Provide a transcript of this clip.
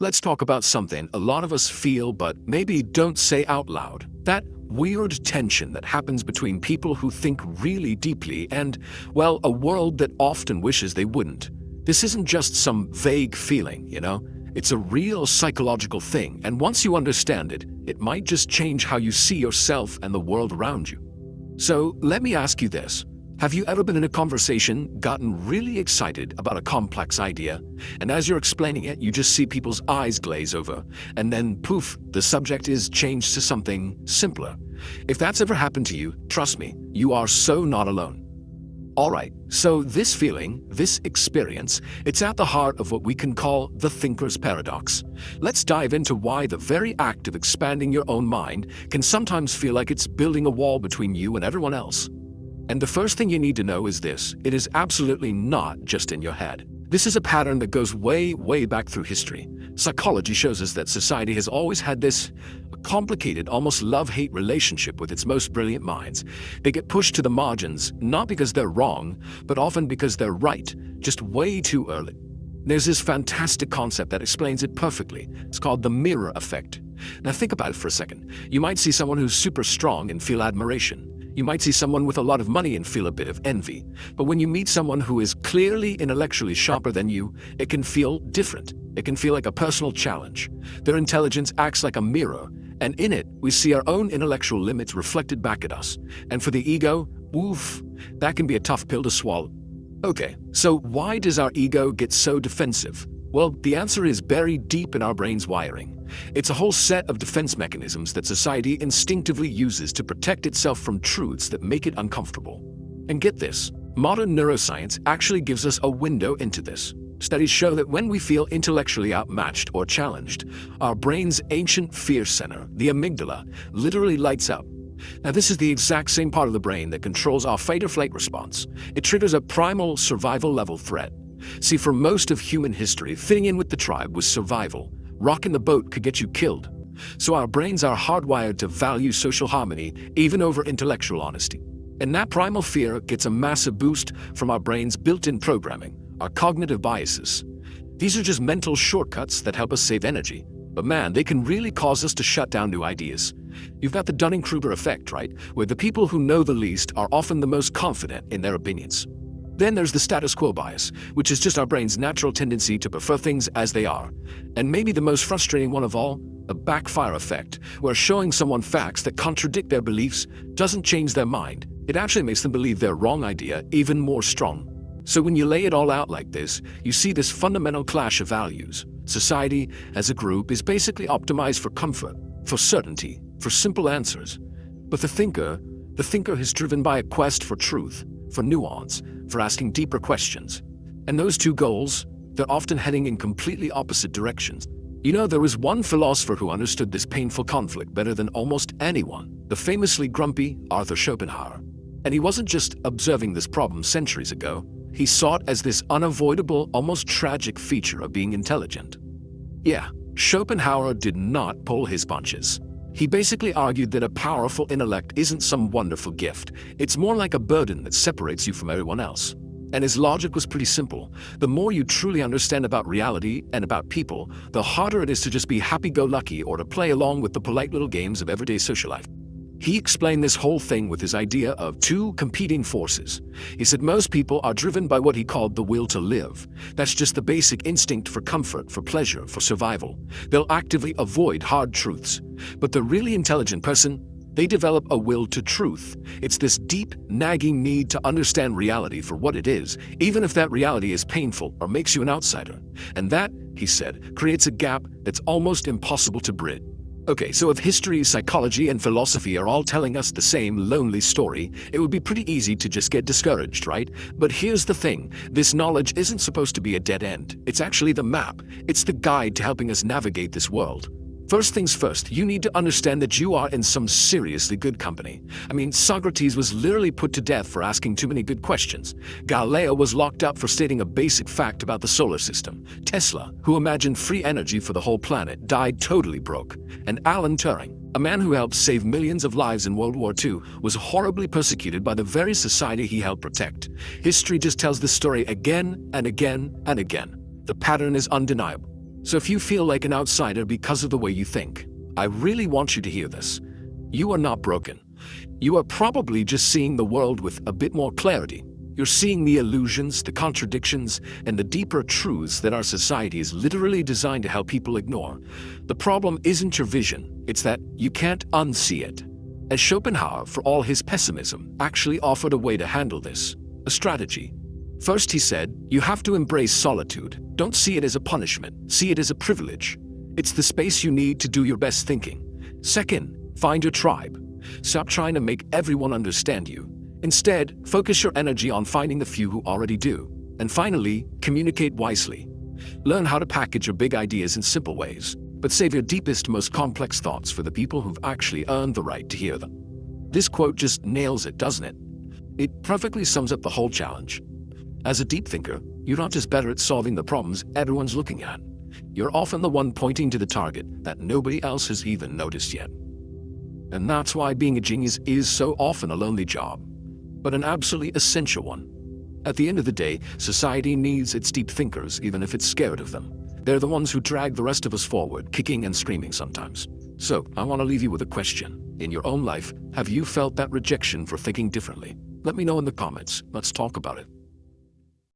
let's talk about something a lot of us feel but maybe don't say out loud. That weird tension that happens between people who think really deeply and, well, a world that often wishes they wouldn't. This isn't just some vague feeling, It's a real psychological thing, and once you understand it, it might just change how you see yourself and the world around you. So, let me ask you this. Have you ever been in a conversation, gotten really excited about a complex idea, and as you're explaining it, you just see people's eyes glaze over, and then poof, the subject is changed to something simpler? If that's ever happened to you, trust me, you are so not alone. Alright, so this feeling, this experience, it's at the heart of what we can call the thinker's paradox. Let's dive into why the very act of expanding your own mind can sometimes feel like it's building a wall between you and everyone else. And the first thing you need to know is this: it is absolutely not just in your head. This is a pattern that goes way, way back through history. Psychology shows us that society has always had this complicated, almost love-hate relationship with its most brilliant minds. They get pushed to the margins, not because they're wrong, but often because they're right, just way too early. There's this fantastic concept that explains it perfectly. It's called the mirror effect. Now think about it for a second. You might see someone who's super strong and feel admiration. You might see someone with a lot of money and feel a bit of envy. But when you meet someone who is clearly intellectually sharper than you, it can feel different. It can feel like a personal challenge. Their intelligence acts like a mirror, and in it, we see our own intellectual limits reflected back at us. And for the ego, oof, that can be a tough pill to swallow. Okay, so why does our ego get so defensive? Well, the answer is buried deep in our brain's wiring. It's a whole set of defense mechanisms that society instinctively uses to protect itself from truths that make it uncomfortable. And get this, modern neuroscience actually gives us a window into this. Studies show that when we feel intellectually outmatched or challenged, our brain's ancient fear center, the amygdala, literally lights up. Now, this is the exact same part of the brain that controls our fight-or-flight response. It triggers a primal survival-level threat. See, for most of human history, fitting in with the tribe was survival. Rocking the boat could get you killed. So our brains are hardwired to value social harmony, even over intellectual honesty. And that primal fear gets a massive boost from our brain's built-in programming, our cognitive biases. These are just mental shortcuts that help us save energy. But man, they can really cause us to shut down new ideas. You've got the Dunning-Kruger effect, right? Where the people who know the least are often the most confident in their opinions. Then there's the status quo bias, which is just our brain's natural tendency to prefer things as they are. And maybe the most frustrating one of all, a backfire effect, where showing someone facts that contradict their beliefs doesn't change their mind. It actually makes them believe their wrong idea even more strong. So when you lay it all out like this, you see this fundamental clash of values. Society, as a group, is basically optimized for comfort, for certainty, for simple answers. But the thinker is driven by a quest for truth, for nuance, for asking deeper questions. And those two goals, they're often heading in completely opposite directions. There was one philosopher who understood this painful conflict better than almost anyone, the famously grumpy Arthur Schopenhauer. And he wasn't just observing this problem centuries ago. He saw it as this unavoidable, almost tragic feature of being intelligent. Yeah, Schopenhauer did not pull his punches. He basically argued that a powerful intellect isn't some wonderful gift. It's more like a burden that separates you from everyone else. And his logic was pretty simple. The more you truly understand about reality and about people, the harder it is to just be happy-go-lucky or to play along with the polite little games of everyday social life. He explained this whole thing with his idea of two competing forces. He said most people are driven by what he called the will to live. That's just the basic instinct for comfort, for pleasure, for survival. They'll actively avoid hard truths. But the really intelligent person, they develop a will to truth. It's this deep, nagging need to understand reality for what it is, even if that reality is painful or makes you an outsider. And that, he said, creates a gap that's almost impossible to bridge. Okay, so if history, psychology, and philosophy are all telling us the same lonely story, it would be pretty easy to just get discouraged, right? But here's the thing, this knowledge isn't supposed to be a dead end. It's actually the map. It's the guide to helping us navigate this world. First things first, you need to understand that you are in some seriously good company. I mean, Socrates was literally put to death for asking too many good questions. Galileo was locked up for stating a basic fact about the solar system. Tesla, who imagined free energy for the whole planet, died totally broke. And Alan Turing, a man who helped save millions of lives in World War II, was horribly persecuted by the very society he helped protect. History just tells this story again and again and again. The pattern is undeniable. So if you feel like an outsider because of the way you think, I really want you to hear this. You are not broken. You are probably just seeing the world with a bit more clarity. You're seeing the illusions, the contradictions, and the deeper truths that our society is literally designed to help people ignore. The problem isn't your vision, it's that you can't unsee it. As Schopenhauer, for all his pessimism, actually offered a way to handle this, a strategy. First, he said, you have to embrace solitude. Don't see it as a punishment, see it as a privilege. It's the space you need to do your best thinking. Second, find your tribe. Stop trying to make everyone understand you. Instead, focus your energy on finding the few who already do. And finally, communicate wisely. Learn how to package your big ideas in simple ways, but save your deepest, most complex thoughts for the people who've actually earned the right to hear them. This quote just nails it, doesn't it? It perfectly sums up the whole challenge. As a deep thinker, you're not just better at solving the problems everyone's looking at. You're often the one pointing to the target that nobody else has even noticed yet. And that's why being a genius is so often a lonely job, but an absolutely essential one. At the end of the day, society needs its deep thinkers, even if it's scared of them. They're the ones who drag the rest of us forward, kicking and screaming sometimes. So, I want to leave you with a question. In your own life, have you felt that rejection for thinking differently? Let me know in the comments. Let's talk about it.